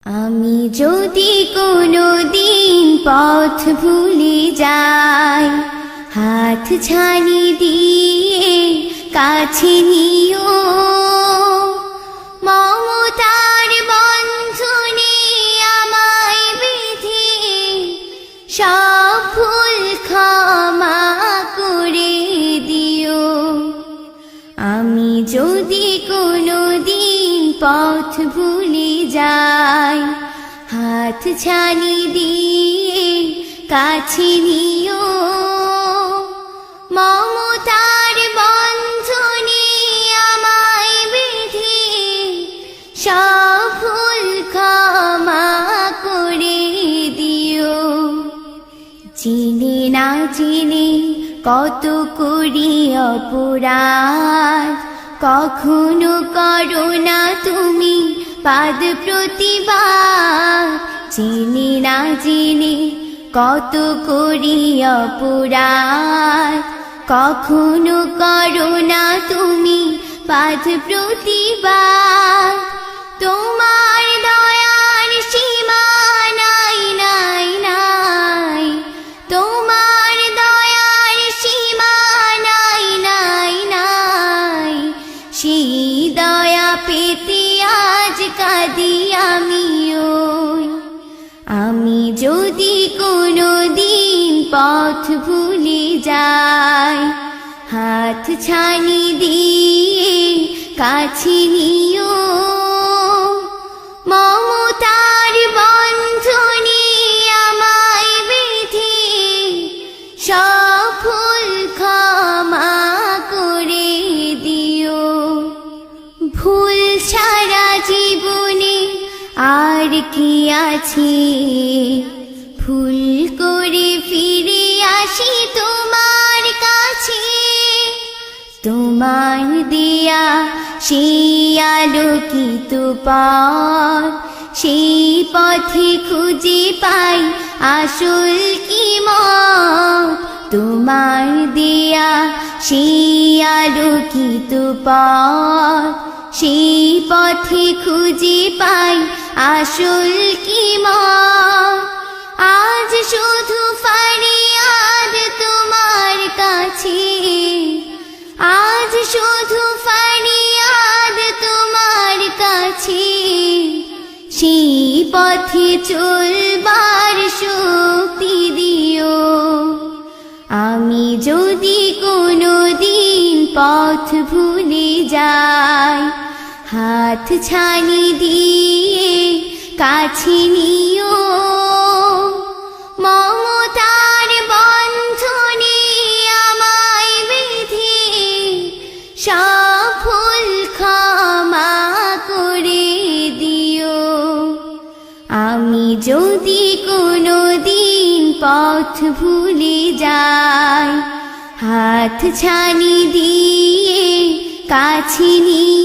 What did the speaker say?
আমি যদি কোনোদিন পথ ভুলে যাই, হাত ছানি দিয়ে কাছে নিও, মমতার বন্ধনে আমায় বেঁধে সব ভুল ক্ষমা করে দিও। আমি যদি কোনোদিন পথ ভুলে যাই, হাত ছানি দিয়ে কাছে নিও, মমতার বন্ধনে আমায় বেঁধে সব ভুল ক্ষমা করে দিও। চিনে না চিনে কত করি অপরাধ, কখনো করো না তুমি পাদ প্রতিবাদ। চিনি না চিনি কত করি অপরাধ, কখনো করো না তুমি পাদ প্রতিবাদ। তোমার দয়ার সীমা নাই নাই নাই, তোমার দয়ার সীমা নাই নাই নাই। সেই দয়া পেতে আজ কাঁদি আমিও। আমি যদি কোনোদিন পথ ভুলে যাই, হাত ছানি দিয়ে কাছে নিও, মমতার বন্ধনে আমায় বেঁধে সব ভুল ক্ষমা করে দিও। ভুল ছাড়া জীবনে আর কি আছে, ভুল করে ফিরে আসি তোমার কাছে। তোমার দেয়া সেই আলোকিত পথ, সেই পথে খুঁজে পাই আসল কি মত। তোমার দেয়া সেই আলোকিত পথ, সেই পথে খুঁজে পাই আসল কি মত। আজ শুধু ফরিয়াদ তোমার কাছে, আজ শুধু ফরিয়াদ তোমার কাছে। সেই পথে চলবার শক্তি দিও। আমি যদি কোনোদিন পথ ভুলে যাই, হাত ছানি দিয়ে কাছে নিও, মমতার বন্ধনে আমায় বেঁধে সব ভুল ক্ষমা করে দিও। আমি যদি কোনোদিন পথ ভুলে যাই, হাত ছানি দিয়ে কাছে নিও।